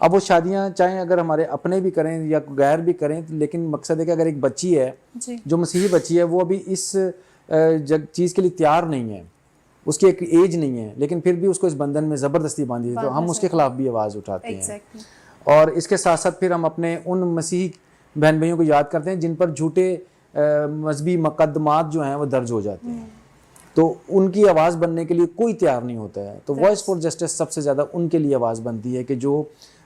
اب وہ شادیاں چاہیں اگر ہمارے اپنے بھی کریں یا غیر بھی کریں، لیکن مقصد ہے کہ اگر ایک بچی ہے جو مسیحی بچی ہے، وہ ابھی اس چیز کے لیے تیار نہیں ہے، اس کی ایک ایج نہیں ہے، لیکن پھر بھی اس کو اس بندھن میں زبردستی باندھی ہے، تو ہم اس کے خلاف بھی آواز اٹھاتے ہیں. اور اس کے ساتھ ساتھ پھر ہم اپنے ان مسیحی بہن بھائیوں کو یاد کرتے ہیں جن پر جھوٹے مذہبی مقدمات جو ہیں وہ درج ہو جاتے ہیں، تو ان کی آواز بننے کے لیے کوئی تیار نہیں ہوتا ہے. تو وائس فار جسٹس سب سے زیادہ ان کے لیے آواز بنتی ہے کہ جو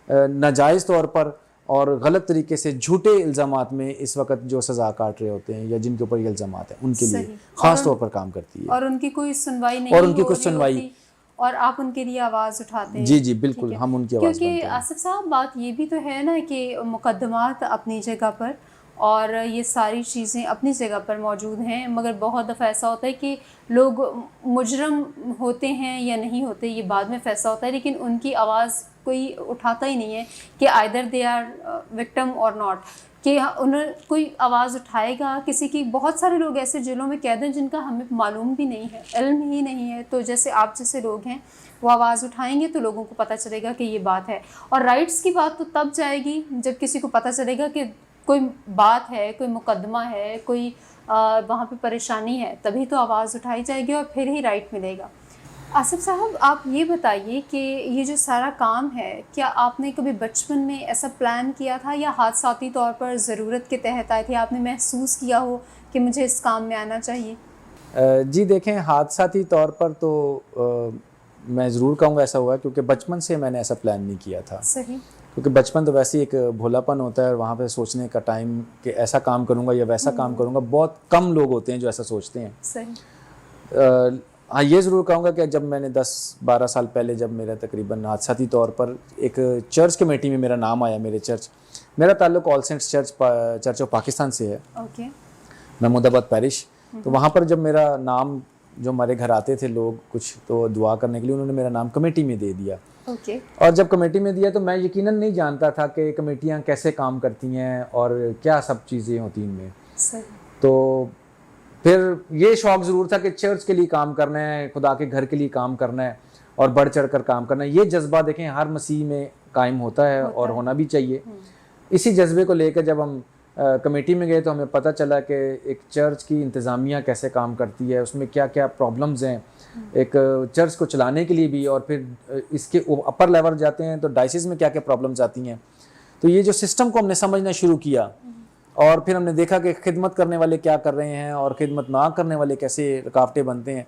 ناجائز طور پر اور غلط طریقے سے جھوٹے الزامات میں اس وقت جو سزا کاٹ رہے ہوتے ہیں یا جن کے اوپر یہ الزامات ہیں، ان کے لیے خاص طور پر کام کرتی ہے. اور ان کی کوئی سنوائی نہیں، اور ان کی کوئی سنوائی، اور آپ ان کے لیے آواز اٹھاتے ہیں. جی بالکل، ہم ان کی آواز بنتے ہیں. کیونکہ آصف صاحب بات یہ بھی تو ہے نا کہ مقدمات اپنی جگہ پر اور یہ ساری چیزیں اپنی جگہ پر موجود ہیں، مگر بہت دفعہ ایسا ہوتا ہے کہ لوگ مجرم ہوتے ہیں یا نہیں ہوتے یہ بعد میں فیصلہ ہوتا ہے، لیکن ان کی آواز کوئی اٹھاتا ہی نہیں ہے کہ آئدر دے آر وکٹم اور ناٹ، کہ انہیں کوئی آواز اٹھائے گا. کسی کی بہت سارے لوگ ایسے جیلوں میں قید ہیں جن کا ہمیں معلوم بھی نہیں ہے، علم ہی نہیں ہے. تو جیسے آپ جیسے لوگ ہیں وہ آواز اٹھائیں گے تو لوگوں کو پتہ چلے گا کہ یہ بات ہے. اور رائٹس کی بات تو تب جائے گی جب کسی کو پتہ چلے گا کہ کوئی بات ہے، کوئی مقدمہ ہے، کوئی وہاں پہ پریشانی ہے، تبھی تو آواز اٹھائی جائے گی اور پھر ہی رائٹ ملے گا. آصف صاحب آپ یہ بتائیے کہ یہ جو سارا کام ہے، کیا آپ نے کبھی بچپن میں ایسا پلان کیا تھا یا حادثاتی طور پر ضرورت کے تحت آئے تھے، آپ نے محسوس کیا ہو کہ مجھے اس کام میں آنا چاہیے؟ جی دیکھیں، حادثاتی طور پر تو میں ضرور کہوں گا ایسا ہوا ہے، کیونکہ بچپن سے میں نے ایسا پلان نہیں کیا تھا. صحیح. کیونکہ بچپن تو ویسے ایک بھولا پن ہوتا ہے، اور وہاں پہ سوچنے کا ٹائم کہ ایسا کام کروں گا یا ویسا کام کروں گا، بہت کم لوگ ہوتے ہیں جو ایسا سوچتے ہیں. صحیح. ہاں یہ ضرور کہوں گا کہ جب میں نے 10-12 سال پہلے جب میرا تقریباً حادثاتی طور پر ایک چرچ کمیٹی میں میرا نام آیا، میرا تعلق آل سینٹس چرچ آف پاکستان سے ہے، محمود آباد پیرش. تو وہاں پر جب میرا نام، جو ہمارے گھر آتے تھے لوگ کچھ تو دعا کرنے کے لیے، انہوں نے میرا نام کمیٹی میں دے دیا. اور جب کمیٹی میں دیا تو میں یقیناً نہیں جانتا تھا کہ کمیٹیاں کیسے کام کرتی ہیں اور کیا سب چیزیں ہوتی ہیں ان میں. تو پھر یہ شوق ضرور تھا کہ چرچ کے لیے کام کرنا ہے، خدا کے گھر کے لیے کام کرنا ہے اور بڑھ چڑھ کر کام کرنا ہے. یہ جذبہ دیکھیں ہر مسیح میں قائم ہوتا ہے اور ہونا بھی چاہیے. اسی جذبے کو لے کر جب ہم کمیٹی میں گئے تو ہمیں پتہ چلا کہ ایک چرچ کی انتظامیہ کیسے کام کرتی ہے، اس میں کیا کیا پرابلمز ہیں ایک چرچ کو چلانے کے لیے بھی، اور پھر اس کے اپر لیول جاتے ہیں تو ڈائسز میں کیا کیا پرابلمز آتی ہیں. تو یہ جو سسٹم کو ہم نے سمجھنا شروع کیا، اور پھر ہم نے دیکھا کہ خدمت کرنے والے کیا کر رہے ہیں اور خدمت نہ کرنے والے کیسے رکاوٹیں بنتے ہیں.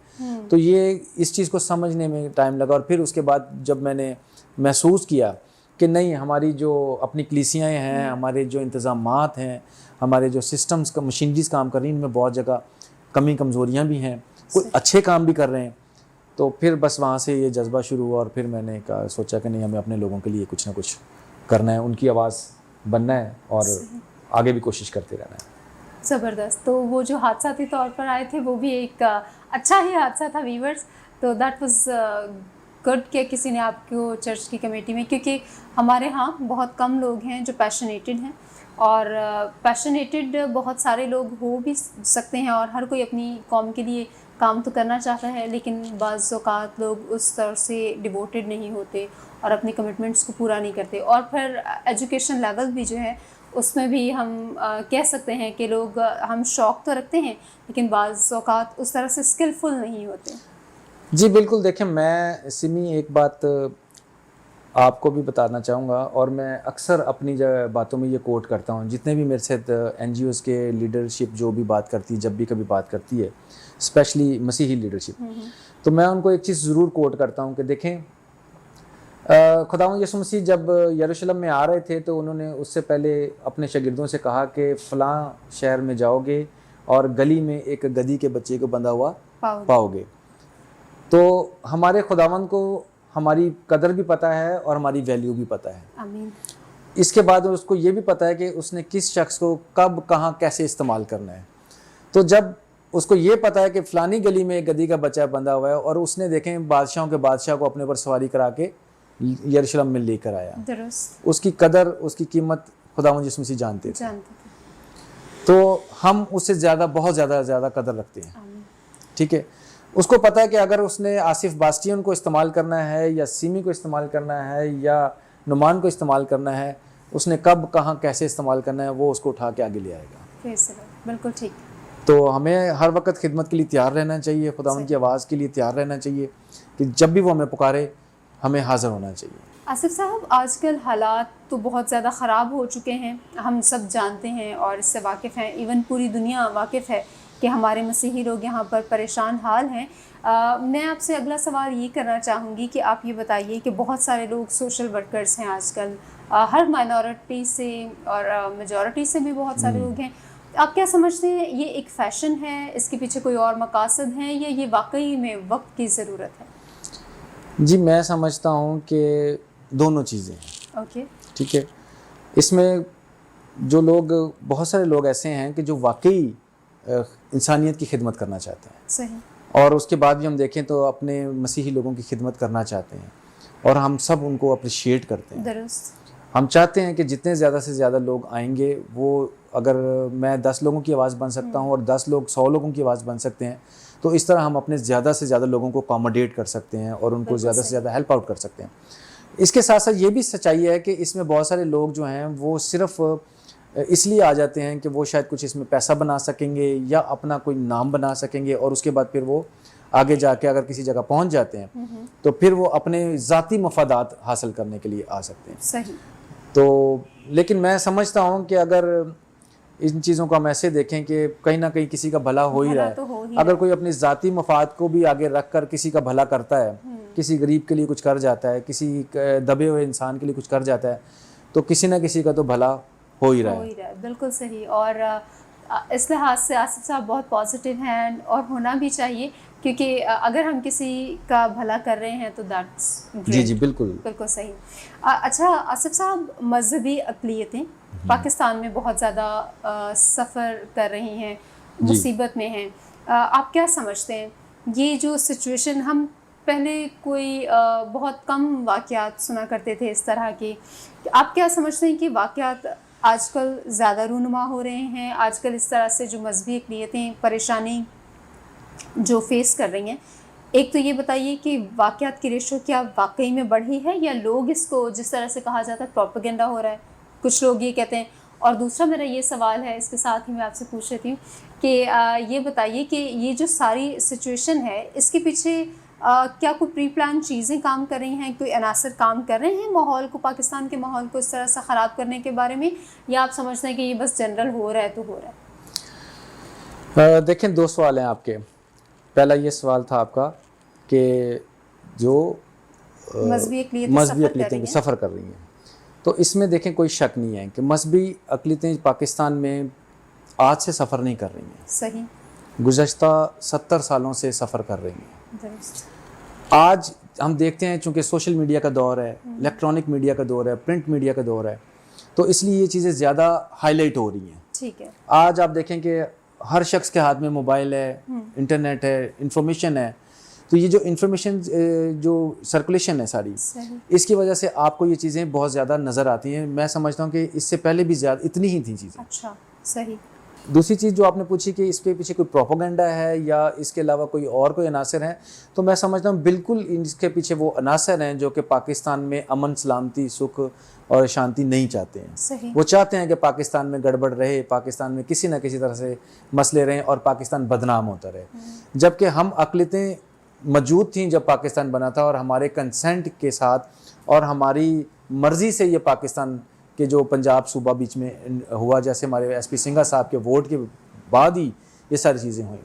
تو یہ اس چیز کو سمجھنے میں ٹائم لگا. اور پھر اس کے بعد جب میں نے محسوس کیا کہ نہیں، ہماری جو اپنی کلیسیاں ہیں، ہمارے جو انتظامات ہیں، ہمارے جو سسٹمز کا مشینریز کام کر رہی ہیں، ان میں بہت جگہ کمی کمزوریاں بھی ہیں، کوئی اچھے کام بھی کر رہے ہیں. تو پھر بس وہاں سے یہ جذبہ شروع ہوا، اور پھر میں نے سوچا کہ نہیں، ہمیں اپنے لوگوں کے لیے کچھ نہ کچھ کرنا ہے، ان کی آواز بننا ہے اور آگے بھی کوشش کرتے رہنا ہے. زبردست. تو وہ جو حادثاتی طور پر آئے تھے وہ بھی ایک اچھا ہی حادثہ تھا ویورز. تو دیٹ واز گڈ کہ کسی نے آپ کو چرچ کی کمیٹی میں، کیونکہ ہمارے ہاں بہت کم لوگ ہیں جو پیشنیٹڈ ہیں، اور پیشنیٹڈ بہت سارے لوگ ہو بھی سکتے ہیں، اور ہر کوئی اپنی قوم کے لیے کام تو کرنا چاہتا ہے، لیکن بعض اوقات لوگ اس طرح سے ڈیووٹیڈ نہیں ہوتے اور اپنی کمٹمنٹس کو پورا نہیں کرتے. اور پھر ایجوکیشن لیول بھی جو ہے اس میں بھی ہم کہہ سکتے ہیں کہ لوگ، ہم شوق تو رکھتے ہیں لیکن بعض اوقات اس طرح سے اسکلفل نہیں ہوتے. جی بالکل. دیکھیں، میں سمی ایک بات آپ کو بھی بتانا چاہوں گا، اور میں اکثر اپنی باتوں میں یہ کوٹ کرتا ہوں، جتنے بھی میرے ساتھ این جی اوز کے لیڈرشپ جو بھی بات کرتی ہے، جب بھی کبھی بات کرتی ہے، اسپیشلی مسیحی لیڈرشپ، تو میں ان کو ایک چیز ضرور کوٹ کرتا ہوں کہ دیکھیں، خداوند یسوع مسیح جب یروشلم میں آ رہے تھے تو انہوں نے اس سے پہلے اپنے شاگردوں سے کہا کہ فلاں شہر میں جاؤ گے اور گلی میں ایک گدھی کے بچے کو بندھا ہوا پاؤ گے. تو ہمارے خداوند کو ہماری قدر بھی پتہ ہے اور ہماری ویلیو بھی پتہ ہے. آمین. اس کے بعد اس کو یہ بھی پتہ ہے کہ اس نے کس شخص کو کب کہاں کیسے استعمال کرنا ہے. تو جب اس کو یہ پتہ ہے کہ فلانی گلی میں ایک گدھی کا بچہ بندھا ہوا ہے، اور اس نے دیکھیں بادشاہوں کے بادشاہ کو اپنے اوپر سواری کرا کے یروشلم میں لے کر آیا، اس کی قدر، اس کی قیمت خداوند یسوع مسیح جانتے تھے. تو ہم اس سے زیادہ، بہت زیادہ قدر رکھتے ہیں. ٹھیک ہے. اس کو پتہ ہے کہ اگر اس نے آصف باسٹین کو استعمال کرنا ہے یا سیمی کو استعمال کرنا ہے یا نعمان کو استعمال کرنا ہے، اس نے کب کہاں کیسے استعمال کرنا ہے وہ اس کو اٹھا کے آگے لے آئے گا. بالکل ٹھیک. تو ہمیں ہر وقت خدمت کے لیے تیار رہنا چاہیے، خداوند کی آواز کے لیے تیار رہنا چاہیے کہ جب بھی وہ ہمیں پکارے ہمیں حاضر ہونا چاہیے. آصف صاحب، آج کل حالات تو بہت زیادہ خراب ہو چکے ہیں، ہم سب جانتے ہیں اور اس سے واقف ہیں، ایون پوری دنیا واقف ہے کہ ہمارے مسیحی لوگ یہاں پر پریشان حال ہیں. میں آپ سے اگلا سوال یہ کرنا چاہوں گی کہ آپ یہ بتائیے کہ بہت سارے لوگ سوشل ورکرز ہیں آج کل، ہر مائنورٹی سے اور میجورٹی سے بھی بہت سارے لوگ ہیں. آپ کیا سمجھتے ہیں، یہ ایک فیشن ہے، اس کے پیچھے کوئی اور مقاصد ہیں، یا یہ واقعی میں وقت کی ضرورت ہے؟ جی میں سمجھتا ہوں کہ دونوں چیزیں ہیں. اوکے. ٹھیک ہے. اس میں جو لوگ، بہت سارے لوگ ایسے ہیں کہ جو واقعی انسانیت کی خدمت کرنا چاہتے ہیں. صحیح. اور اس کے بعد بھی ہم دیکھیں تو اپنے مسیحی لوگوں کی خدمت کرنا چاہتے ہیں، اور ہم سب ان کو اپریشیٹ کرتے ہیں. درست. ہم چاہتے ہیں کہ جتنے زیادہ سے زیادہ لوگ آئیں گے، وہ اگر میں 10 لوگوں کی آواز بن سکتا ہوں اور 10 لوگ 100 لوگوں کی آواز بن سکتے ہیں، تو اس طرح ہم اپنے زیادہ سے زیادہ لوگوں کو اکاموڈیٹ کر سکتے ہیں اور ان کو زیادہ سے زیادہ ہیلپ آؤٹ کر سکتے ہیں. اس کے ساتھ ساتھ یہ بھی سچائی ہے کہ اس میں بہت سارے لوگ جو ہیں وہ صرف اس لیے آ جاتے ہیں کہ وہ شاید کچھ اس میں پیسہ بنا سکیں گے یا اپنا کوئی نام بنا سکیں گے، اور اس کے بعد پھر وہ آگے جا کے اگر کسی جگہ پہنچ جاتے ہیں تو پھر وہ اپنے ذاتی مفادات حاصل کرنے کے لیے آ سکتے ہیں. صحیح. تو لیکن میں سمجھتا ہوں کہ اگر ان چیزوں کو ہم ایسے دیکھیں کہ کہیں نہ کہیں کسی کا بھلا ہو ہی رہا ہے، اگر کوئی اپنی ذاتی مفاد کو بھی آگے رکھ کر کسی کا بھلا کرتا ہے، کسی غریب کے لیے کچھ کر جاتا ہے، کسی دبے ہوئے انسان کے لیے کچھ کر جاتا ہے، تو کسی نہ کسی کا تو بھلا ہو ہی رہا ہے. بالکل صحیح. اور اس لحاظ سے آصف صاحب بہت پازیٹیو ہیں اور ہونا بھی چاہیے، کیونکہ اگر ہم کسی کا بھلا کر رہے ہیں تو دیٹس گریٹ. جی بالکل بالکل صحیح. اچھا آصف صاحب، مذہبی اقلیتیں پاکستان میں بہت زیادہ سفر کر رہی ہیں، مصیبت میں ہیں. آپ کیا سمجھتے ہیں یہ جو سچویشن، ہم پہلے کوئی بہت کم واقعات سنا کرتے تھے اس طرح کے، آپ کیا سمجھتے ہیں کہ واقعات آج کل زیادہ رونما ہو رہے ہیں؟ آج کل اس طرح سے جو مذہبی اقلیتیں پریشانی جو فیس کر رہی ہیں، ایک تو یہ بتائیے کہ واقعات کی ریشو کیا واقعی میں بڑھی ہے، یا لوگ اس کو جس طرح سے کہا جاتا ہے پروپیگنڈا ہو رہا ہے، کچھ لوگ یہ کہتے ہیں. اور دوسرا میرا یہ سوال ہے، اس کے ساتھ ہی میں آپ سے پوچھ رہی ہوں کہ یہ بتائیے کہ یہ جو ساری سچویشن ہے، اس کے پیچھے کیا کوئی پری پلان چیزیں کام کر رہی ہیں، کوئی عناصر کام کر رہے ہیں ماحول کو، پاکستان کے ماحول کو اس طرح سے خراب کرنے کے بارے میں، یا آپ سمجھتے ہیں کہ یہ بس جنرل ہو رہا ہے تو ہو رہا ہے؟ دیکھیں 2 سوال ہیں آپ کے. پہلا یہ سوال تھا آپ کا کہ جو مذہبی اقلیتیں سفر کر رہی ہیں، تو اس میں دیکھیں کوئی شک نہیں ہے کہ مذہبی اقلیتیں پاکستان میں آج سے سفر نہیں کر رہی ہیں. صحیح. گزشتہ 70 سالوں سے سفر کر رہی ہیں. درست. آج ہم دیکھتے ہیں چونکہ سوشل میڈیا کا دور ہے، الیکٹرانک میڈیا کا دور ہے، پرنٹ میڈیا کا دور ہے، تو اس لیے یہ چیزیں زیادہ ہائی لائٹ ہو رہی ہیں. ٹھیک ہے. آج آپ دیکھیں کہ ہر شخص کے ہاتھ میں موبائل ہے، انٹرنیٹ ہے، انفارمیشن ہے، تو یہ جو انفارمیشن جو سرکولیشن ہے ساری، اس کی وجہ سے آپ کو یہ چیزیں بہت زیادہ نظر آتی ہیں. میں سمجھتا ہوں کہ اس سے پہلے بھی زیادہ اتنی ہی تھیں چیزیں. اچھا. صحیح. دوسری چیز جو آپ نے پوچھی کہ اس کے پیچھے کوئی پروپیگنڈا ہے یا اس کے علاوہ کوئی عناصر ہیں، تو میں سمجھتا ہوں بالکل اس کے پیچھے وہ عناصر ہیں جو کہ پاکستان میں امن، سلامتی، سکھ اور شانتی نہیں چاہتے ہیں. صحیح. وہ چاہتے ہیں کہ پاکستان میں گڑبڑ رہے، پاکستان میں کسی نہ کسی طرح سے مسئلے رہیں اور پاکستان بدنام ہوتا رہے. جبکہ ہم اقلیتیں موجود تھیں جب پاکستان بنا تھا، اور ہمارے کنسنٹ کے ساتھ اور ہماری مرضی سے یہ پاکستان کہ جو پنجاب صوبہ بیچ میں ہوا، جیسے ہمارے ایس پی سنگھا صاحب کے ووٹ کے بعد ہی یہ ساری چیزیں ہوئیں.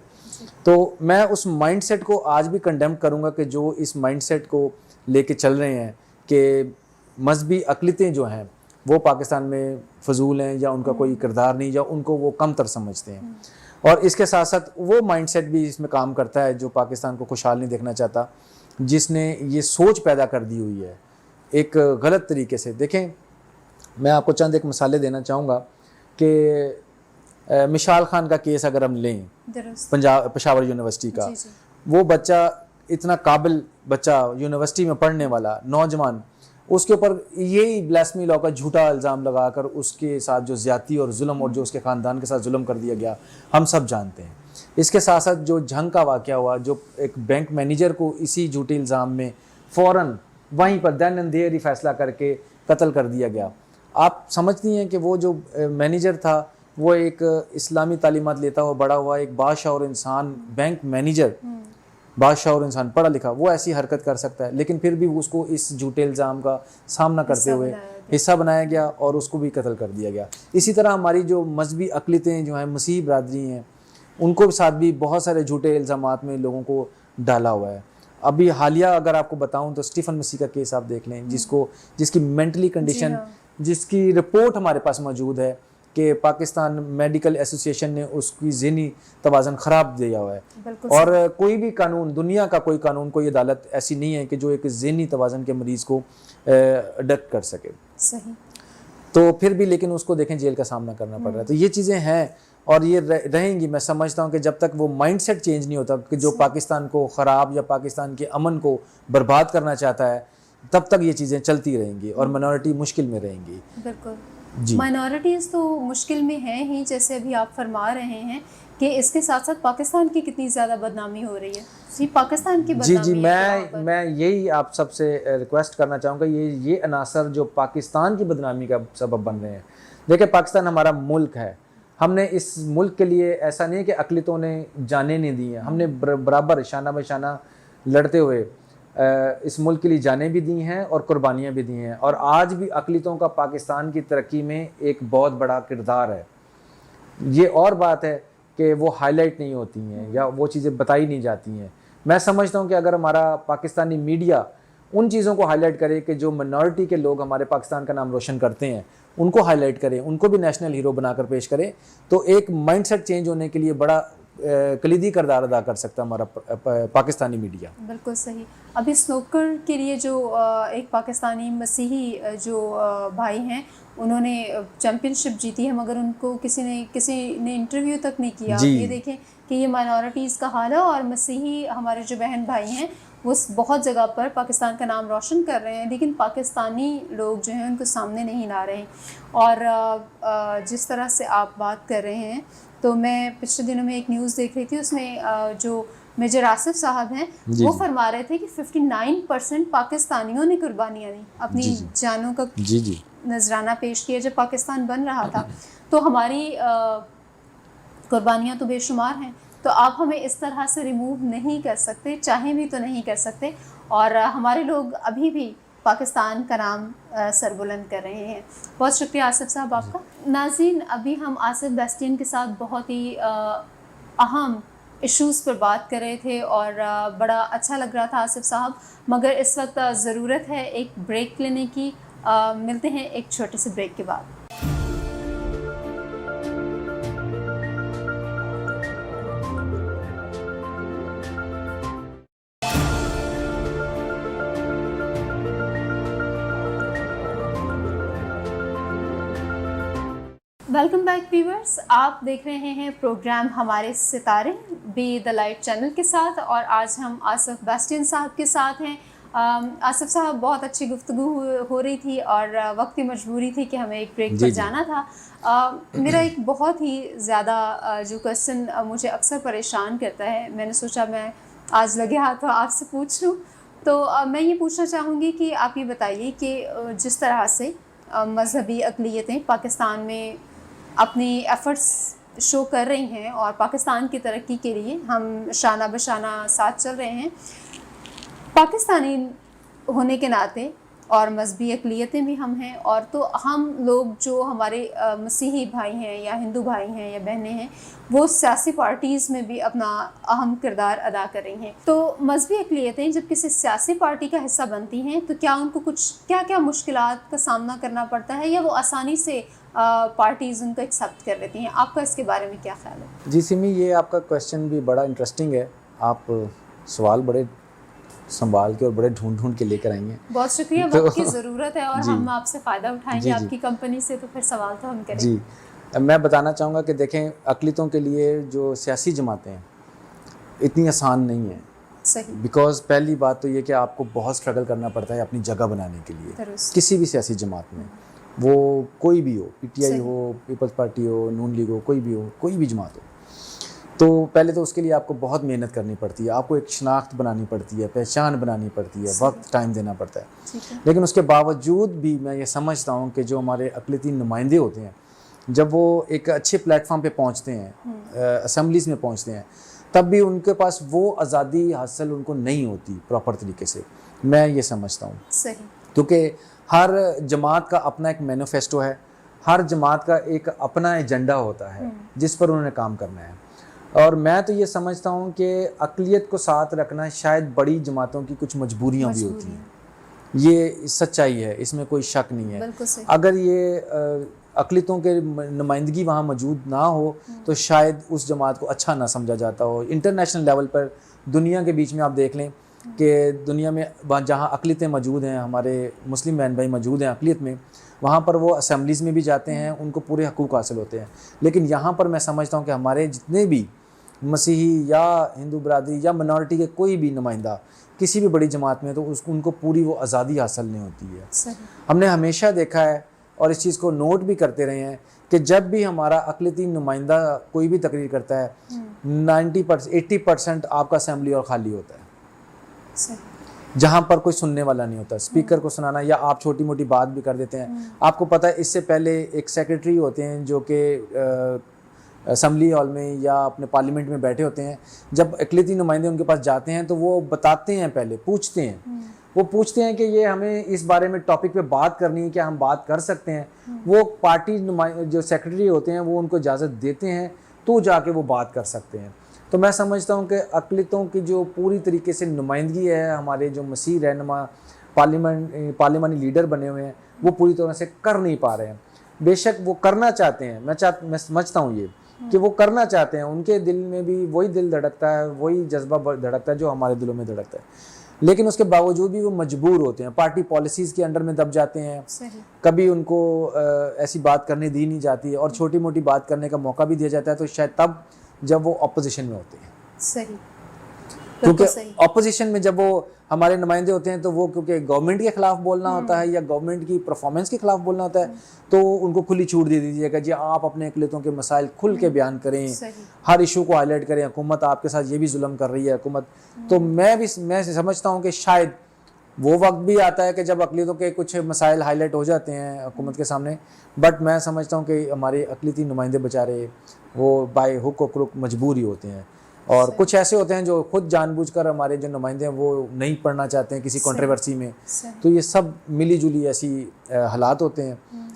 تو میں اس مائنڈ سیٹ کو آج بھی کنڈیم کروں گا کہ جو اس مائنڈ سیٹ کو لے کے چل رہے ہیں کہ مذہبی اقلیتیں جو ہیں وہ پاکستان میں فضول ہیں، یا ان کا کوئی کردار نہیں، یا ان کو وہ کم تر سمجھتے ہیں. اور اس کے ساتھ ساتھ وہ مائنڈ سیٹ بھی اس میں کام کرتا ہے جو پاکستان کو خوشحال نہیں دیکھنا چاہتا، جس نے یہ سوچ پیدا کر دی ہوئی ہے ایک غلط طریقے سے. دیکھیں میں آپ کو چند ایک مثالیں دینا چاہوں گا کہ مشال خان کا کیس اگر ہم لیں، پشاور یونیورسٹی کا، وہ بچہ اتنا قابل بچہ، یونیورسٹی میں پڑھنے والا نوجوان، اس کے اوپر یہی بلاسمی لاء کا جھوٹا الزام لگا کر اس کے ساتھ جو زیادتی اور ظلم اور جو اس کے خاندان کے ساتھ ظلم کر دیا گیا ہم سب جانتے ہیں. اس کے ساتھ ساتھ جو جھنگ کا واقعہ ہوا، جو ایک بینک مینیجر کو اسی جھوٹے الزام میں فوراً وہیں پر دین اینڈ دیئر ہی فیصلہ کر کے قتل کر دیا گیا. آپ سمجھتی ہیں کہ وہ جو مینیجر تھا وہ ایک اسلامی تعلیمات لیتا ہوا بڑا ہوا ایک بادشاہ انسان, بینک مینیجر, بادشاہ اور انسان پڑھا لکھا, وہ ایسی حرکت کر سکتا ہے, لیکن پھر بھی اس کو اس جھوٹے الزام کا سامنا کرتے ہوئے حصہ بنایا گیا اور اس کو بھی قتل کر دیا گیا. اسی طرح ہماری جو مذہبی اقلیتیں جو ہیں, مسیحی برادری ہیں, ان کو ساتھ بھی بہت سارے جھوٹے الزامات میں لوگوں کو ڈالا ہوا ہے. ابھی حالیہ اگر آپ کو بتاؤں تو اسٹیفن مسیح کا کیس آپ دیکھ لیں, جس کی مینٹلی کنڈیشن, جس کی رپورٹ ہمارے پاس موجود ہے کہ پاکستان میڈیکل ایسوسی ایشن نے اس کی ذہنی توازن خراب دیا ہوا ہے. اور کوئی بھی قانون, دنیا کا کوئی قانون, کوئی عدالت ایسی نہیں ہے کہ جو ایک ذہنی توازن کے مریض کو اڈکٹ کر سکے. صحیح. تو پھر بھی لیکن اس کو دیکھیں جیل کا سامنا کرنا پڑ رہا ہے. تو یہ چیزیں ہیں اور یہ رہیں گی. میں سمجھتا ہوں کہ جب تک وہ مائنڈ سیٹ چینج نہیں ہوتا کہ جو پاکستان کو خراب یا پاکستان کے امن کو برباد کرنا چاہتا ہے, تب تک یہ چیزیں چلتی رہیں گی اور مائنورٹی مشکل میں رہیں گی. بالکل. مائنورٹیز تو مشکل میں ہیں ہی, جیسے ابھی آپ فرما رہے ہیں کہ اس کے ساتھ ساتھ پاکستان کی کتنی زیادہ بدنامی ہو رہی ہے. جی پاکستان کی بدنامی. جی میں یہی آپ سب سے ریکویسٹ کرنا چاہوں گا, یہ عناصر جو پاکستان کی بدنامی کا سبب بن رہے ہیں. دیکھیں پاکستان ہمارا ملک ہے, ہم نے اس ملک کے لیے ایسا نہیں کہ اقلیتوں نے جانیں نہیں دی ہیں, ہم نے برابر شانہ بشانہ لڑتے ہوئے اس ملک کے لیے جانیں بھی دی ہیں اور قربانیاں بھی دی ہیں. اور آج بھی اقلیتوں کا پاکستان کی ترقی میں ایک بہت بڑا کردار ہے. یہ اور بات ہے کہ وہ ہائی لائٹ نہیں ہوتی ہیں یا وہ چیزیں بتائی نہیں جاتی ہیں. میں سمجھتا ہوں کہ اگر ہمارا پاکستانی میڈیا ان چیزوں کو ہائی لائٹ کرے کہ جو منارٹی کے لوگ ہمارے پاکستان کا نام روشن کرتے ہیں, ان کو ہائی لائٹ کرے, ان کو بھی نیشنل ہیرو بنا کر پیش کرے, تو ایک مائنڈ سیٹ چینج ہونے کے لیے بڑا کلیدی کردار ادا کر سکتا ہے ہمارا پاکستانی میڈیا. بالکل صحیح. ابھی سنوکر کے لیے جو ایک پاکستانی مسیحی جو بھائی ہیں, انہوں نے چیمپئن شپ جیتی ہے, مگر ان کو کسی نے انٹرویو تک نہیں کیا. یہ دیکھیں کہ یہ مائنورٹیز کا حال ہے, اور مسیحی ہمارے جو بہن بھائی ہیں وہ بہت جگہ پر پاکستان کا نام روشن کر رہے ہیں, لیکن پاکستانی لوگ جو ہیں ان کو سامنے نہیں لا رہے ہیں. اور جس طرح سے آپ بات کر رہے ہیں, تو میں پچھلے دنوں میں ایک نیوز دیکھ رہی تھی, اس میں جو میجر آصف صاحب ہیں وہ فرما رہے تھے کہ 59% پاکستانیوں نے قربانیاں دی, اپنی جانوں کا نذرانہ پیش کیا جب پاکستان بن رہا تھا. تو ہماری قربانیاں تو بے شمار ہیں, تو آپ ہمیں اس طرح سے ریموو نہیں کر سکتے, چاہیں بھی تو نہیں کر سکتے. اور ہمارے لوگ ابھی بھی پاکستان کا نام سربلند کر رہے ہیں. بہت شکریہ آصف صاحب آپ کا. ناظرین, ابھی ہم آصف بیسٹین کے ساتھ بہت ہی اہم ایشوز پر بات کر رہے تھے اور بڑا اچھا لگ رہا تھا آصف صاحب, مگر اس وقت ضرورت ہے ایک بریک لینے کی. ملتے ہیں ایک چھوٹے سے بریک کے بعد. ویلکم بیک ویورز, آپ دیکھ رہے ہیں پروگرام ہمارے ستارے بی دا لائٹ چینل کے ساتھ, اور آج ہم آصف بیسٹین صاحب کے ساتھ ہیں. آصف صاحب, بہت اچھی گفتگو ہو رہی تھی اور وقت کی مجبوری تھی کہ ہمیں ایک بریک پر جانا تھا. میرا ایک بہت ہی زیادہ جو کویسچن مجھے اکثر پریشان کرتا ہے, میں نے سوچا میں آج لگے ہاتھوں آپ سے پوچھ لوں. تو میں یہ پوچھنا چاہوں گی کہ آپ یہ بتائیے کہ جس طرح سے مذہبی اقلیتیں پاکستان میں اپنی ایفرٹس شو کر رہی ہیں اور پاکستان کی ترقی کے لیے ہم شانہ بشانہ ساتھ چل رہے ہیں, پاکستانی ہونے کے ناطے اور مذہبی اقلیتیں بھی ہم ہیں, اور تو ہم لوگ جو ہمارے مسیحی بھائی ہیں یا ہندو بھائی ہیں یا بہنیں ہیں, وہ سیاسی پارٹیز میں بھی اپنا اہم کردار ادا کر رہی ہیں. تو مذہبی اقلیتیں جب کسی سیاسی پارٹی کا حصہ بنتی ہیں تو کیا ان کو کچھ کیا مشکلات کا سامنا کرنا پڑتا ہے, یا وہ آسانی سے پارٹیز ان کو ایکسیپٹ کر لیتی ہیں؟ آپ کا اس کے بارے میں کیا خیال ہے؟ جی سمی, یہ آپ کا کویسچن بھی بڑا انٹرسٹنگ ہے. آپ سوال بڑے سنبھال کے اور بڑے ڈھونڈ کے لے کر آئی ہیں. بہت شکریہ. وقت کی ضرورت ہے اور ہم آپ سے فائدہ اٹھائیں گے آپ کی کمپنی سے, تو پھر سوال تو ہم کریں. جی, میں بتانا چاہوں گا کہ دیکھیں اقلیتوں کے لیے جو سیاسی جماعتیں ہیں اتنی آسان نہیں ہیں. صحیح. بیکاز پہلی بات تو یہ کہ آپ کو بہت اسٹرگل کرنا پڑتا ہے اپنی جگہ بنانے کے لیے. کسی بھی سیاسی جماعت میں, وہ کوئی بھی ہو, پی ٹی آئی ہو, پیپلز پارٹی ہو, نون لیگ ہو, کوئی بھی جماعت ہو, تو پہلے تو اس کے لیے آپ کو بہت محنت کرنی پڑتی ہے, آپ کو ایک شناخت بنانی پڑتی ہے, پہچان بنانی پڑتی ہے, وقت ٹائم دینا پڑتا ہے. لیکن اس کے باوجود بھی میں یہ سمجھتا ہوں کہ جو ہمارے اقلیتی نمائندے ہوتے ہیں جب وہ ایک اچھے پلیٹ فارم پہ پہنچتے ہیں, اسمبلیز میں پہنچتے ہیں, تب بھی ان کے پاس وہ آزادی حاصل ان کو نہیں ہوتی پراپر طریقے سے, میں یہ سمجھتا ہوں. صحیح. کیونکہ ہر جماعت کا اپنا ایک مینیفیسٹو ہے, ہر جماعت کا ایک اپنا ایجنڈا ہوتا ہے جس پر انہوں نے کام کرنا ہے. اور میں تو یہ سمجھتا ہوں کہ اقلیت کو ساتھ رکھنا شاید بڑی جماعتوں کی کچھ مجبوریاں بھی ہوتی ہیں, یہ سچائی ہے, اس میں کوئی شک نہیں ہے. اگر یہ اقلیتوں کے نمائندگی وہاں موجود نہ ہو تو شاید اس جماعت کو اچھا نہ سمجھا جاتا ہو. انٹرنیشنل لیول پر دنیا کے بیچ میں آپ دیکھ لیں کہ دنیا میں جہاں اقلیتیں موجود ہیں, ہمارے مسلم بہن بھائی موجود ہیں اقلیت میں, وہاں پر وہ اسمبلیز میں بھی جاتے ہیں, ان کو پورے حقوق حاصل ہوتے ہیں. لیکن یہاں پر میں سمجھتا ہوں کہ ہمارے جتنے بھی مسیحی یا ہندو برادری یا منارٹی کے کوئی بھی نمائندہ کسی بھی بڑی جماعت میں, تو ان کو پوری وہ آزادی حاصل نہیں ہوتی ہے. ہم نے ہمیشہ دیکھا ہے اور اس چیز کو نوٹ بھی کرتے رہے ہیں کہ جب بھی ہمارا اقلیتی نمائندہ کوئی بھی تقریر کرتا ہے 80% آپ کا اسمبلی اور خالی ہوتا ہے, جہاں پر کوئی سننے والا نہیں ہوتا. اسپیکر کو سنانا, یا آپ چھوٹی موٹی بات بھی کر دیتے ہیں. آپ کو پتہ ہے اس سے پہلے ایک سیکرٹری ہوتے ہیں جو کہ اسمبلی ہال میں یا اپنے پارلیمنٹ میں بیٹھے ہوتے ہیں, جب اقلیتی نمائندے ان کے پاس جاتے ہیں تو وہ بتاتے ہیں, پہلے پوچھتے ہیں کہ یہ ہمیں اس بارے میں ٹاپک پہ بات کرنی ہے, کیا ہم بات کر سکتے ہیں. وہ پارٹی جو سیکرٹری ہوتے ہیں وہ ان کو اجازت دیتے ہیں تو جا کے وہ بات کر سکتے ہیں. تو میں سمجھتا ہوں کہ اقلیتوں کی جو پوری طریقے سے نمائندگی ہے, ہمارے جو مسیح رہنما پارلیمانی لیڈر بنے ہوئے ہیں, وہ پوری طرح سے کر نہیں پا رہے ہیں. بے شک وہ کرنا چاہتے ہیں, میں سمجھتا ہوں یہ کہ وہ کرنا چاہتے ہیں, ان کے دل میں بھی وہی دل دھڑکتا ہے, وہی جذبہ دھڑکتا ہے جو ہمارے دلوں میں دھڑکتا ہے. لیکن اس کے باوجود بھی وہ مجبور ہوتے ہیں, پارٹی پالیسیز کے انڈر میں دب جاتے ہیں. کبھی ان کو ایسی بات کرنے دی نہیں جاتی, اور چھوٹی موٹی بات کرنے کا موقع بھی دیا جاتا ہے تو شاید تب جب وہ اپوزیشن میں ہوتے ہیں. صحیح. کیونکہ اپوزیشن میں جب وہ ہمارے نمائندے ہوتے ہیں تو وہ کیونکہ گورنمنٹ کے خلاف بولنا ہوتا ہے یا گورنمنٹ کی پرفارمنس کے خلاف بولنا ہوتا ہے, تو ان کو کھلی چھوٹ دے دیجیے گا, جی آپ اپنے اقلیتوں کے مسائل کھل کے بیان کریں, ہر ایشو کو ہائی لائٹ کریں, حکومت آپ کے ساتھ یہ بھی ظلم کر رہی ہے حکومت. تو میں سمجھتا ہوں کہ شاید وہ وقت بھی آتا ہے کہ جب اقلیتوں کے کچھ مسائل ہائی لائٹ ہو جاتے ہیں حکومت کے سامنے, بٹ میں سمجھتا ہوں کہ ہمارے اقلیتی نمائندے بیچارے وہ بائی ہک و کروک مجبور ہی ہوتے ہیں. اور کچھ ایسے ہوتے ہیں جو خود جان بوجھ کر ہمارے جو نمائندے ہیں وہ نہیں پڑھنا چاہتے ہیں کسی کنٹروورسی میں. تو یہ سب ملی جلی ایسی حالات ہوتے ہیں.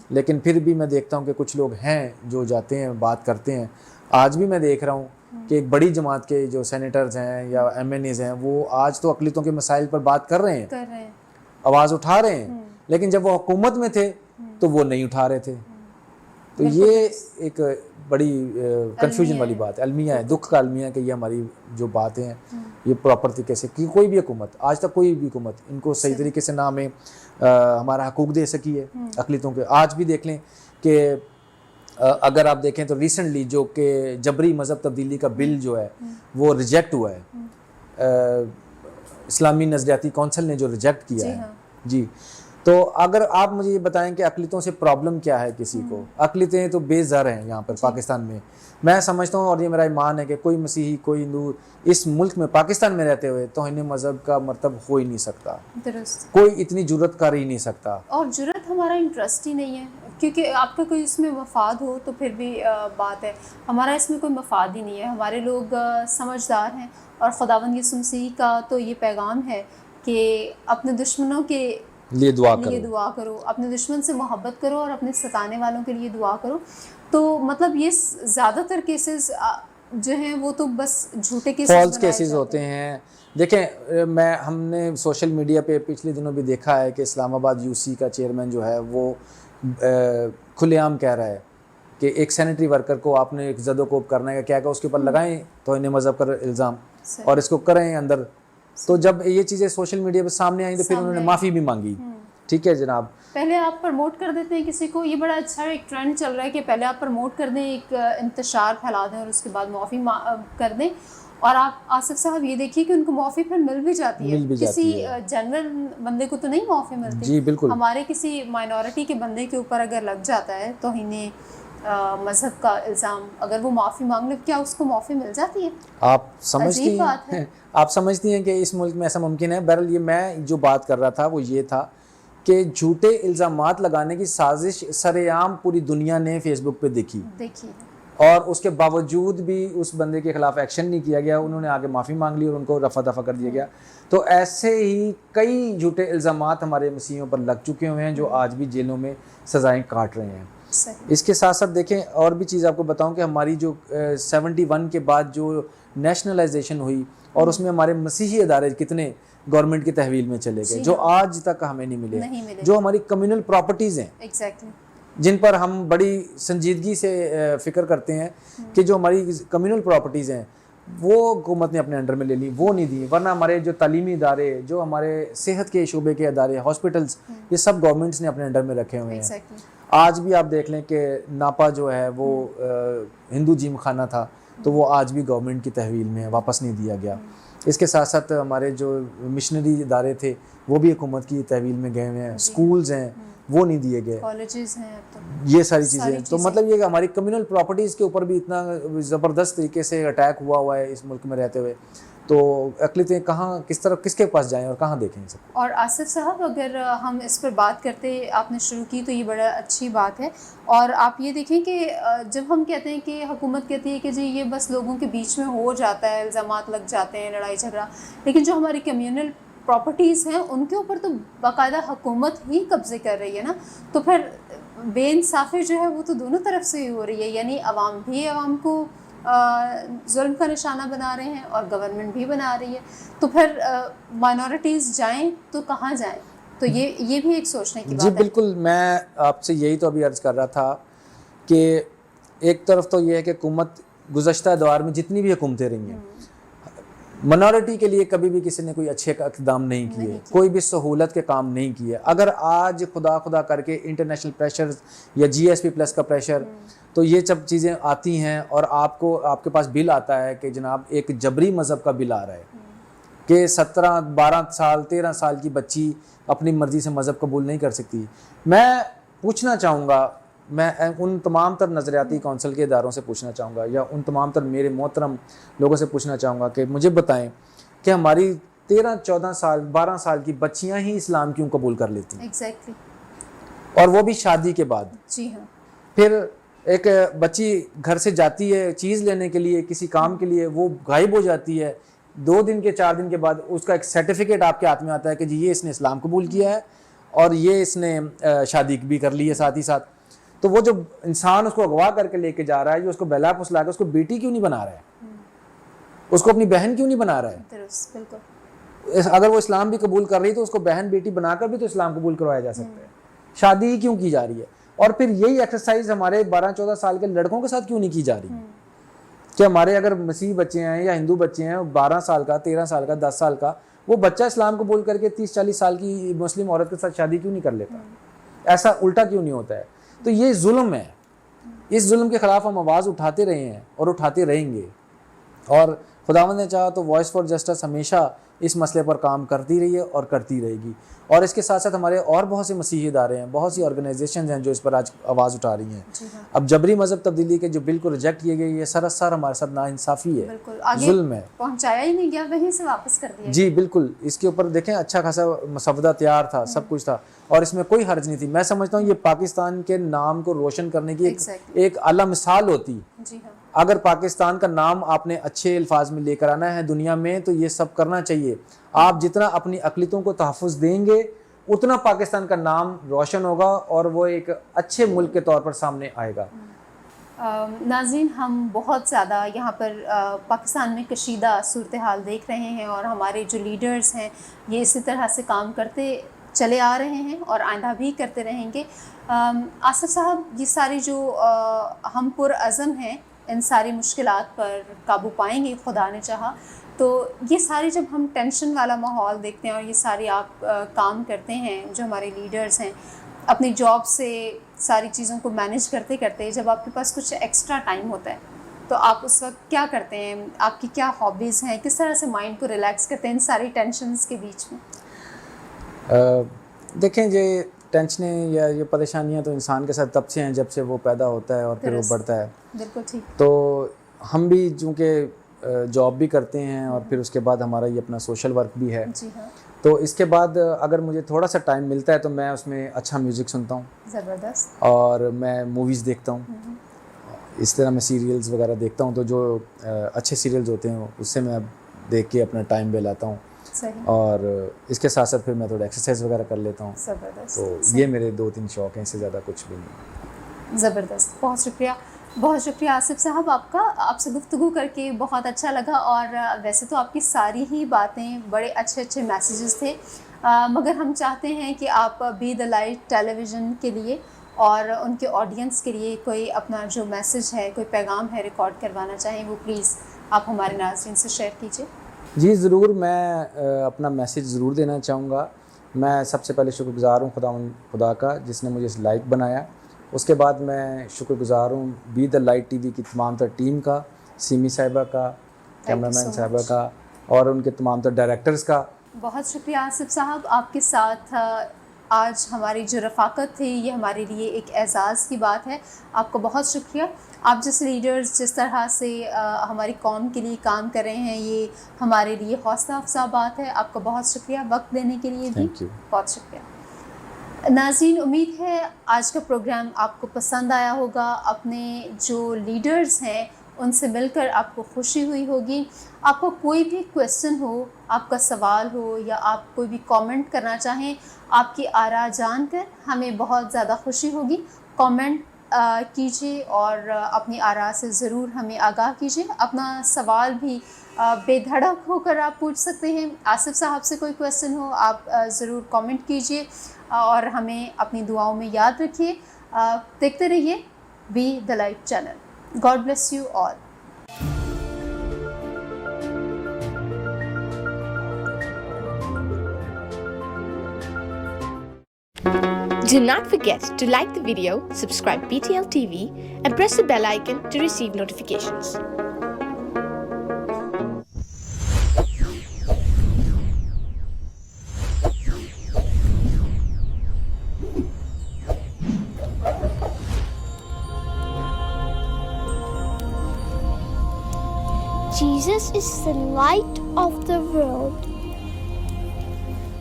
لیکن پھر بھی میں دیکھتا ہوں کہ کچھ لوگ ہیں جو جاتے ہیں, بات کرتے ہیں. آج بھی میں دیکھ رہا ہوں کہ ایک بڑی جماعت کے جو سینیٹرز ہیں یا ایم این ایز ہیں وہ آج تو اقلیتوں کے مسائل پر بات کر رہے ہیں, آواز اٹھا رہے ہیں, لیکن جب وہ حکومت میں تھے تو وہ نہیں اٹھا رہے تھے. تو یہ ایک بڑی کنفیوژن والی بات ہے, المیہ ہے, دکھ کا المیہ ہے کہ یہ ہماری جو باتیں ہیں یہ پراپر طریقے سے کہ کوئی بھی حکومت, آج تک کوئی بھی حکومت ان کو صحیح طریقے سے نہ ہمیں ہمارا حقوق دے سکی ہے اقلیتوں کے. آج بھی دیکھ لیں کہ اگر آپ دیکھیں تو ریسنٹلی جو کہ جبری مذہب تبدیلی کا بل جو ہے وہ ریجیکٹ ہوا ہے, اسلامی نظریاتی کونسل نے جو ریجیکٹ کیا ہے. جی, تو اگر آپ مجھے یہ بتائیں کہ اقلیتوں سے پرابلم کیا ہے کسی کو, اقلیتیں تو بے زر ہیں یہاں پر پاکستان میں. میں سمجھتا ہوں اور یہ میرا ایمان ہے کہ کوئی مسیحی کوئی ہندو اس ملک میں پاکستان میں رہتے ہوئے توہین مذہب کا مرتب ہو ہی نہیں سکتا. درست. کوئی اتنی جرت کر ہی نہیں سکتا, اور جرت ہمارا انٹرسٹ ہی نہیں ہے, کیونکہ آپ کا کوئی اس میں مفاد ہو تو پھر بھی بات ہے, ہمارا اس میں کوئی مفاد ہی نہیں ہے. ہمارے لوگ سمجھدار ہیں, اور خداوند یسوع مسیح کا تو یہ پیغام ہے کہ اپنے دشمنوں کے لیے دعا کرو, اپنے دشمن سے محبت کرو, اور اپنے ستانے والوں کے لیے دعا کرو. تو مطلب یہ زیادہ تر کیسز جو ہیں وہ تو بس جھوٹے فالس کیسز ہوتے ہیں. دیکھیں ہم نے سوشل میڈیا پہ پچھلے دنوں بھی دیکھا ہے کہ اسلام آباد یو سی کا چیئرمین جو ہے وہ کھلے عام کہہ رہا ہے کہ ایک سینیٹری ورکر کو آپ نے ایک زد و کوب کرنا ہے, کیا کہ اس کے اوپر لگائیں توہین مذہب کا الزام اور اس کو کریں اندر. تو جب یہ چیزیں سوشل میڈیا پہ سامنے آئیں تو پھر انہوں نے معافی بھی مانگی. ٹھیک ہے جناب, پہلے آپ پروموٹ کر دیتے ہیں کسی کو, یہ بڑا اچھا ایک ٹرینڈ چل رہا ہے کہ پہلے آپ پروموٹ کر دیں, ایک انتشار پھیلا دیں, اور اس کے بعد معافی کر دیں. اور آپ آصف صاحب یہ دیکھیے کہ ان کو معافی پھر مل بھی جاتی ہے, کسی جنرل بندے کو تو نہیں معافی ملتی. جی بالکل. ہمارے کسی مائنورٹی کے بندے کے اوپر اگر لگ جاتا ہے توہین مذہب کا الزام، اگر وہ معافی مانگ لے کیا اس کو معافی مل جاتی ہے؟ آپ سمجھتی ہیں کہ اس ملک میں ایسا ممکن ہے؟ بہرحال یہ میں جو بات کر رہا تھا وہ یہ تھا کہ جھوٹے الزامات لگانے کی سازش سر عام پوری دنیا نے فیس بک پہ دیکھی، اور اس کے باوجود بھی اس بندے کے خلاف ایکشن نہیں کیا گیا، انہوں نے آگے معافی مانگ لی اور ان کو رفع دفع کر دیا گیا. تو ایسے ہی کئی جھوٹے الزامات ہمارے مسیحیوں پر لگ چکے ہوئے ہیں جو آج بھی جیلوں میں سزائیں کاٹ رہے ہیں. اس کے ساتھ ساتھ دیکھیں اور بھی چیز آپ کو بتاؤں کہ ہماری جو 71 کے بعد جو نیشنلائزیشن ہوئی اور اس میں ہمارے مسیحی ادارے کتنے گورنمنٹ کی تحویل میں چلے گئے جو آج تک ہمیں نہیں ملے، جو ہماری کمیونل پراپرٹیز ہیں جن پر ہم بڑی سنجیدگی سے فکر کرتے ہیں کہ جو ہماری کمیونل پراپرٹیز ہیں وہ حکومت نے اپنے انڈر میں لے لی، وہ نہیں دی. ورنہ ہمارے جو تعلیمی ادارے، جو ہمارے صحت کے شعبے کے ادارے، ہاسپٹلس، یہ سب گورنمنٹس نے اپنے انڈر میں رکھے ہوئے ہیں. آج بھی آپ دیکھ لیں کہ ناپا جو ہے وہ ہندو جیم خانہ تھا تو وہ آج بھی گورنمنٹ کی تحویل میں واپس نہیں دیا گیا. اس کے ساتھ ساتھ ہمارے جو مشنری ادارے تھے وہ بھی حکومت کی تحویل میں گئے ہوئے ہیں، سکولز ہیں وہ نہیں دیے گئے، کالجز ہیں، یہ ساری چیزیں. تو مطلب یہ کہ ہماری کمیونل پراپرٹیز کے اوپر بھی اتنا زبردست طریقے سے اٹیک ہوا ہے اس ملک میں رہتے ہوئے. تو اقلیتیں کہاں کس طرف کس کے پاس جائیں اور کہاں دیکھیں سب. اور آصف صاحب اگر ہم اس پر بات کرتے آپ نے شروع کی تو یہ بڑا اچھی بات ہے. اور آپ یہ دیکھیں کہ جب ہم کہتے ہیں کہ حکومت کہتی ہے کہ جی یہ بس لوگوں کے بیچ میں ہو جاتا ہے، الزامات لگ جاتے ہیں، لڑائی جھگڑا، لیکن جو ہماری کمیونل پراپرٹیز ہیں ان کے اوپر تو باقاعدہ حکومت ہی قبضے کر رہی ہے نا. تو پھر بے انصافی جو ہے وہ تو دونوں طرف سے ہی ہو رہی ہے، یعنی عوام بھی عوام کو ظلم کا نشانہ بنا رہے ہیں اور گورنمنٹ بھی بنا رہی ہے. تو پھر مائنورٹیز جائیں تو کہاں جائیں؟ تو یہ بھی ایک سوچنے کی بات ہے. جی بالکل، میں آپ سے یہی تو ابھی عرض کر رہا تھا کہ ایک طرف تو یہ ہے کہ حکومت گزشتہ دور میں جتنی بھی حکومتیں رہی ہیں منورٹی کے لیے کبھی بھی کسی نے کوئی اچھے اقدام نہیں کیے، کوئی بھی سہولت کے کام نہیں کیے. اگر آج خدا کر کے انٹرنیشنل پریشر یا GSP+ کا پریشر، تو یہ سب چیزیں آتی ہیں اور آپ کے پاس بل آتا ہے کہ جناب ایک جبری مذہب کا بل آ رہا ہے کہ 17 12 سال 13 سال کی بچی اپنی مرضی سے مذہب قبول نہیں کر سکتی. میں پوچھنا چاہوں گا، میں ان تمام تر نظریاتی کونسل کے اداروں سے پوچھنا چاہوں گا یا ان تمام تر میرے محترم لوگوں سے پوچھنا چاہوں گا کہ مجھے بتائیں کہ ہماری 13 14 سال 12 سال کی بچیاں ہی اسلام کیوں قبول کر لیتی ہیں؟ ایگزیکٹلی. اور وہ بھی شادی کے بعد. جی ہاں. پھر ایک بچی گھر سے جاتی ہے چیز لینے کے لیے، کسی کام کے لیے، وہ غائب ہو جاتی ہے. 2 دن کے 4 دن کے بعد اس کا ایک سرٹیفکیٹ آپ کے ہاتھ میں آتا ہے کہ جی یہ اس نے اسلام قبول کیا ہے اور یہ اس نے شادی بھی کر لی ہے ساتھ ہی ساتھ. تو وہ جو انسان اس کو اغوا کر کے لے کے جا رہا ہے، جو اس کو بہلا پھسلا کے اس کو بیٹی کیوں نہیں بنا رہا ہے، اس کو اپنی بہن کیوں نہیں بنا رہا ہے؟ بالکل. اگر وہ اسلام بھی قبول کر رہی تو اس کو بہن بیٹی بنا کر بھی تو اسلام قبول کروایا جا سکتا ہے. شادی ہی کیوں کی جا رہی ہے؟ اور پھر یہی ایکسرسائز ہمارے 12-14 سال کے لڑکوں کے ساتھ کیوں نہیں کی جا رہی کہ ہمارے اگر مسیحی بچے ہیں یا ہندو بچے ہیں 12 سال کا 13 سال کا 10 سال کا، وہ بچہ اسلام قبول کر کے 30-40 سال کی مسلم عورت کے ساتھ شادی کیوں نہیں کر لیتا؟ ایسا الٹا کیوں نہیں ہوتا ہے؟ تو یہ ظلم ہے. اس ظلم کے خلاف ہم آواز اٹھاتے رہے ہیں اور اٹھاتے رہیں گے، اور خداوند نے چاہا تو وائس فار جسٹس ہمیشہ اس مسئلے پر کام کرتی رہی ہے اور کرتی رہے گی. اور اس کے ساتھ ساتھ ہمارے اور بہت سے مسیحی ادارے ہیں، بہت سی آرگنائزیشنز ہیں جو اس پر آج آواز اٹھا رہی ہیں. اب جبری مذہب تبدیلی کے جو بل کو ریجیکٹ کیے گئے، یہ سراسر ہمارے ساتھ ناانصافی ہے، ظلم ہے، پہنچایا ہی نہیں گیا، وہیں سے واپس کر دیا. جی بالکل. اس کے اوپر دیکھیں اچھا خاصا مسودہ تیار تھا، سب کچھ تھا اور اس میں کوئی حرج نہیں تھی. میں سمجھتا ہوں یہ پاکستان کے نام کو روشن کرنے کی ایک اعلیٰ مثال ہوتی. اگر پاکستان کا نام آپ نے اچھے الفاظ میں لے کر آنا ہے دنیا میں تو یہ سب کرنا چاہیے. آپ جتنا اپنی اقلیتوں کو تحفظ دیں گے اتنا پاکستان کا نام روشن ہوگا اور وہ ایک اچھے ملک کے طور پر سامنے آئے گا. ناظرین، ہم بہت زیادہ یہاں پر پاکستان میں کشیدہ صورتحال دیکھ رہے ہیں اور ہمارے جو لیڈرز ہیں یہ اسی طرح سے کام کرتے چلے آ رہے ہیں اور آئندہ بھی کرتے رہیں گے. آصف صاحب، یہ ساری جو ہم پرعزم ہیں ان ساری مشکلات پر قابو پائیں گے خدا نے چاہا. تو یہ ساری جب ہم ٹینشن والا ماحول دیکھتے ہیں اور یہ ساری آپ کام کرتے ہیں، جو ہمارے لیڈرز ہیں اپنی جاب سے ساری چیزوں کو مینیج کرتے کرتے جب آپ کے پاس کچھ ایکسٹرا ٹائم ہوتا ہے تو آپ اس وقت کیا کرتے ہیں؟ آپ کی کیا ہابیز ہیں؟ کس طرح سے مائنڈ کو ریلیکس کرتے ہیں ان ساری ٹینشنز کے بیچ میں؟ دیکھیں، یہ ٹینشنیں یا یہ پریشانیاں تو انسان کے ساتھ تب سے ہیں جب سے وہ پیدا ہوتا ہے اور پھر وہ بڑھتا ہے. بالکل ٹھیک. تو ہم بھی چونکہ جاب بھی کرتے ہیں اور پھر اس کے بعد ہمارا یہ اپنا سوشل ورک بھی ہے. جی ہاں. تو اس کے بعد اگر مجھے تھوڑا سا ٹائم ملتا ہے تو میں اس میں اچھا میوزک سنتا ہوں. زبردست. اور میں موویز دیکھتا ہوں. اس طرح میں سیریلز وغیرہ دیکھتا ہوں. تو جو اچھے سیریلز ہوتے ہیں اس سے میں دیکھ کے اپنا ٹائم بہلاتا ہوں. اور اس کے ساتھ ساتھ پھر میں تھوڑا ایکسرسائز وغیرہ کر لیتا ہوں. تو یہ میرے 2-3 شوق ہیں, اس سے زیادہ کچھ بھی نہیں. زبردست. بہت شکریہ, بہت شکریہ آصف صاحب آپ کا. آپ سے گفتگو کر کے بہت اچھا لگا. اور ویسے تو آپ کی ساری ہی باتیں بڑے اچھے اچھے میسیجز تھے, مگر ہم چاہتے ہیں کہ آپ be the light television کے لیے اور ان کے آڈینس کے لیے کوئی اپنا جو میسیج ہے, کوئی پیغام ہے ریکارڈ کروانا چاہیں, وہ پلیز آپ ہمارے ناظرین سے شیئر کیجیے. جی ضرور, میں اپنا میسیج ضرور دینا چاہوں گا. میں سب سے پہلے شکر گزار ہوں خدا کا جس نے مجھے اس لائق بنایا. اس کے بعد میں شکر گزار ہوں be the light T V کی تمام تر ٹیم کا, سیمی صاحبہ کا, کیمرہ مین صاحبہ کا, اور ان کے تمام تر ڈائریکٹرز کا. بہت شکریہ آصف صاحب. آپ کے ساتھ آج ہماری جو رفاقت تھی یہ ہمارے لیے ایک اعزاز کی بات ہے. آپ کا بہت شکریہ. آپ جس لیڈرز جس طرح سے ہماری قوم کے لیے کام کر رہے ہیں یہ ہمارے لیے حوصلہ افزا بات ہے. آپ کا بہت شکریہ وقت دینے کے لیے بھی. بہت شکریہ. ناظرین, امید ہے آج کا پروگرام آپ کو پسند آیا ہوگا. اپنے جو لیڈرز ہیں ان سے مل کر آپ کو خوشی ہوئی ہوگی. آپ کو کوئی بھی کویسچن ہو, آپ کا سوال ہو, یا آپ کوئی بھی کامنٹ کرنا چاہیں, آپ کی آراء جان کر ہمیں بہت زیادہ خوشی ہوگی. کامنٹ کیجیے اور اپنی آراء سے ضرور ہمیں آگاہ کیجیے. اپنا سوال بھی بے دھڑک ہو کر آپ پوچھ سکتے ہیں. آصف صاحب سے کوئی کویسچن ہو آپ ضرور کامنٹ کیجیے اور ہمیں اپنی دعاؤں میں یاد رکھیے. دیکھتے رہیے be the light channel. God bless you all. Do not forget to like the video, subscribe BTL TV, and press the bell icon to receive notifications. Jesus is the light of the world.